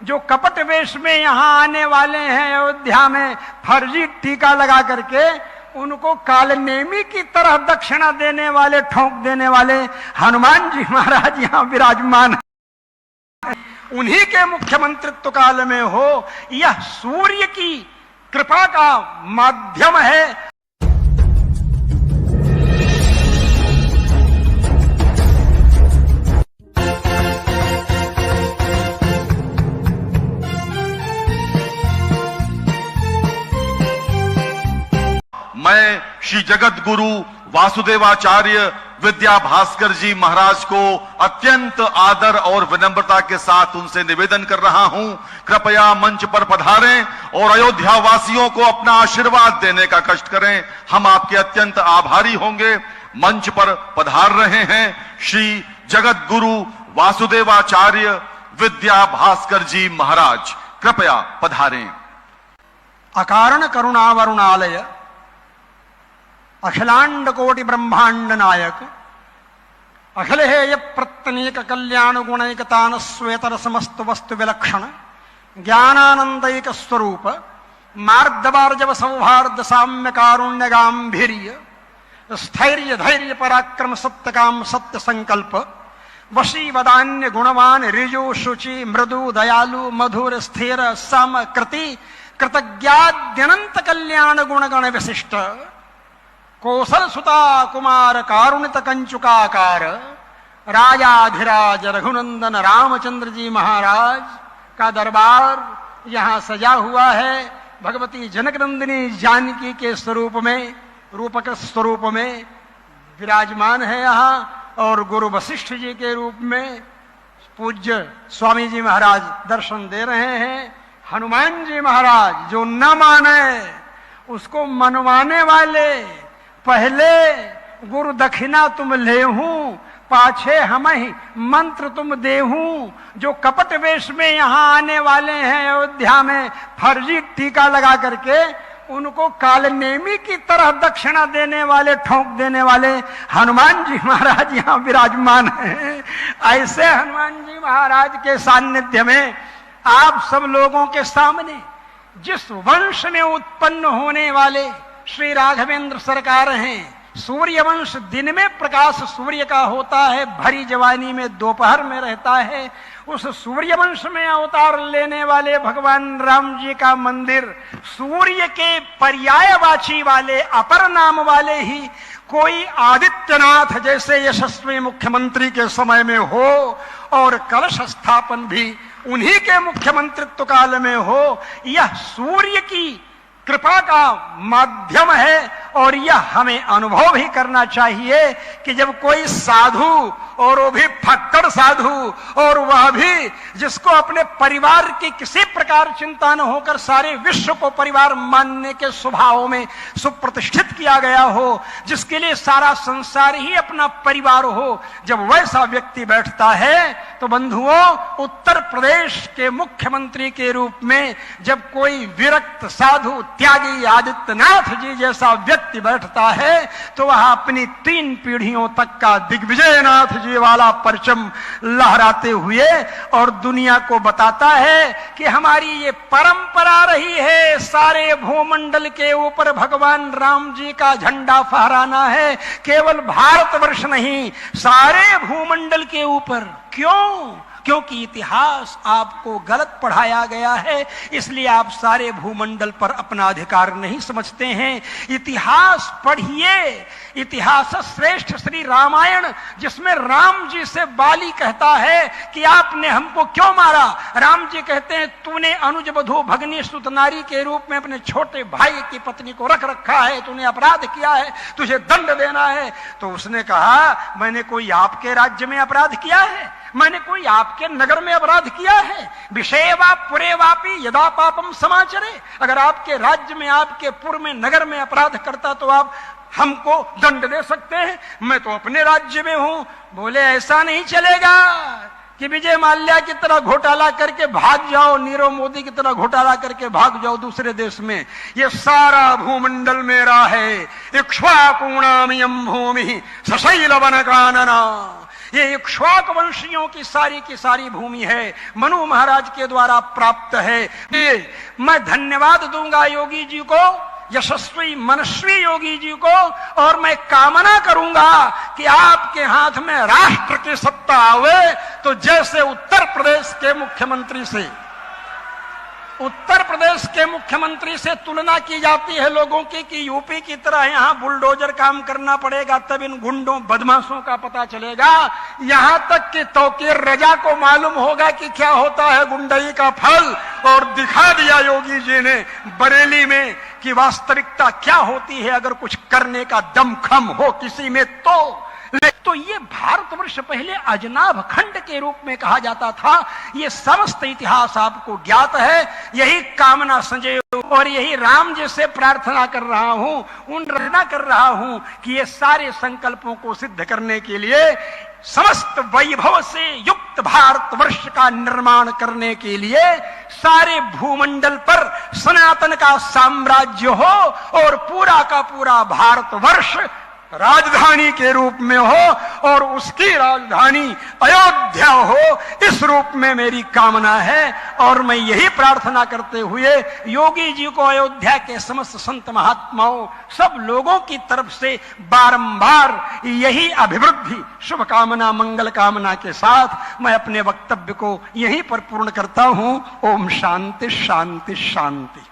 जो कपट वेश में यहां आने वाले हैं अयोध्या में फर्जी टीका लगा करके उनको कालनेमी की तरह दक्षिणा देने वाले, ठोंक देने वाले हनुमान जी महाराज यहां विराजमान हैं। उन्हीं के मुख्यमंत्रित्व काल में हो, यह सूर्य की कृपा का माध्यम है। मैं श्री जगत गुरु वासुदेवाचार्य विद्या भास्कर जी महाराज को अत्यंत आदर और विनम्रता के साथ उनसे निवेदन कर रहा हूं, कृपया मंच पर पधारें और अयोध्या वासियों को अपना आशीर्वाद देने का कष्ट करें। हम आपके अत्यंत आभारी होंगे। मंच पर पधार रहे हैं श्री जगत गुरु वासुदेवाचार्य विद्या भास्कर जी महाराज, कृपया पधारें। अकारण करुणावरुणालय अखिलांड कोटि ब्रह्मांड नायक अखिल हेय प्रत्यनेक कल्याण गुणैकतान श्वेतर समस्त वस्तु विलक्षण ज्ञानानंदैक स्वरूप मार्दवार्जव सौहार्द साम्य कारुण्य गांभीर्य स्थैर्य धैर्य पराक्रम सत्य काम सत्य संकल्प वशी वदान्य गुणवान ऋजु शुचि मृदु दयालु मधुर स्थिर सम कृति कृतज्ञाद्यनंत कल्याण गुणगण विशिष्ट कौशल सुता कुमार कारुणित कंचुकाकार राजाधिराज रघुनंदन रामचंद्र जी महाराज का दरबार यहाँ सजा हुआ है। भगवती जनकनंदिनी जानकी के स्वरूप में, रूपक स्वरूप में विराजमान है यहाँ, और गुरु वशिष्ठ जी के रूप में पूज्य स्वामी जी महाराज दर्शन दे रहे हैं। हनुमान जी महाराज जो न माने उसको मनवाने वाले, पहले गुरु दक्षिणा तुम लेहूं पाछे हम ही मंत्र तुम देहूं, जो कपट वेश में यहां आने वाले हैं अयोध्या में फर्जी टीका लगा करके उनको कालनेमी की तरह दक्षिणा देने वाले, ठोंक देने वाले हनुमान जी महाराज यहां विराजमान हैं। ऐसे हनुमान जी महाराज के सान्निध्य में आप सब लोगों के सामने जिस वंश में उत्पन्न होने वाले श्री राघवेंद्र सरकार हैं, सूर्य वंश दिन में प्रकाश सूर्य का होता है, भरी जवानी में दोपहर में रहता है। उस सूर्य वंश में अवतार लेने वाले भगवान राम जी का मंदिर सूर्य के पर्यायवाची वाले, अपर नाम वाले ही कोई आदित्यनाथ जैसे यशस्वी मुख्यमंत्री के समय में हो, और कलश स्थापन भी उन्हीं के मुख्यमंत्रित्व काल में हो, यह सूर्य की कृपा का माध्यम है। और यह हमें अनुभव भी करना चाहिए कि जब कोई साधु, और वो भी फक्कड़ साधु, और वह भी जिसको अपने परिवार की किसी प्रकार चिंता न होकर सारे विश्व को परिवार मानने के स्वभाव में सुप्रतिष्ठित किया गया हो, जिसके लिए सारा संसार ही अपना परिवार हो, जब वैसा व्यक्ति बैठता है तो बंधुओं, उत्तर प्रदेश के मुख्यमंत्री के रूप में जब कोई विरक्त साधु त्यागी आदित्यनाथ जी जैसा व्यक्ति बैठता है तो वह अपनी 3 पीढ़ियों तक का दिग्विजयनाथ जी वाला परचम लहराते हुए और दुनिया को बताता है कि हमारी ये परंपरा रही है, सारे भूमंडल के ऊपर भगवान राम जी का झंडा फहराना है, केवल भारतवर्ष नहीं, सारे भूमंडल के ऊपर। क्यों? क्योंकि इतिहास आपको गलत पढ़ाया गया है, इसलिए आप सारे भूमंडल पर अपना अधिकार नहीं समझते हैं। इतिहास पढ़िए, इतिहास श्रेष्ठ श्री रामायण, जिसमें राम जी से बाली कहता है कि आपने हमको क्यों मारा। राम जी कहते हैं तूने अनुज बधू भगनी सुत नारी के रूप में अपने छोटे भाई की पत्नी को रख रखा है, तूने अपराध किया है, तुझे दंड देना है। तो उसने कहा मैंने कोई आपके राज्य में अपराध किया है, मैंने कोई आपके नगर में अपराध किया है। विषयवा पुरे वापी यदा पापम समाचरे, अगर आपके राज्य में, आपके पुर में, नगर में अपराध करता तो आप हमको दंड दे सकते हैं, मैं तो अपने राज्य में हूं। बोले ऐसा नहीं चलेगा कि विजय माल्या की तरह घोटाला करके भाग जाओ, नीरव मोदी की तरह घोटाला करके भाग जाओ दूसरे देश में। ये सारा भूमंडल मेरा है। इक्ष्वाकुणामियं भूमि सशैल वन कानना, ये इक्ष्वाक वंशियों की सारी भूमि है, मनु महाराज के द्वारा प्राप्त है। ये मैं धन्यवाद दूंगा योगी जी को, यशस्वी मनस्वी योगी जी को, और मैं कामना करूंगा कि आपके हाथ में राष्ट्र की सत्ता आवे तो जैसे उत्तर प्रदेश के मुख्यमंत्री से तुलना की जाती है लोगों की कि यूपी की तरह यहां बुलडोजर काम करना पड़ेगा तब इन गुंडों बदमाशों का पता चलेगा, यहां तक कि तौकीर रजा को मालूम होगा कि क्या होता है गुंडई का फल, और दिखा दिया योगी जी ने बरेली में कि वास्तविकता क्या होती है अगर कुछ करने का दमखम हो किसी में तो ये भारतवर्ष पहले अजनाभ खंड के रूप में कहा जाता था। ये समस्त इतिहास आपको ज्ञात है। यही कामना संजय और यही राम जी से प्रार्थना कर रहा हूं कि ये सारे संकल्पों को सिद्ध करने के लिए, समस्त वैभव से युक्त भारतवर्ष का निर्माण करने के लिए सारे भूमंडल पर सनातन का साम्राज्य हो और पूरा का पूरा भारतवर्ष राजधानी के रूप में हो और उसकी राजधानी अयोध्या हो, इस रूप में मेरी कामना है। और मैं यही प्रार्थना करते हुए योगी जी को अयोध्या के समस्त संत महात्माओं सब लोगों की तरफ से बारंबार यही अभिवृद्धि शुभकामना मंगल कामना के साथ मैं अपने वक्तव्य को यहीं पर पूर्ण करता हूं। ओम शांति शांति शांति।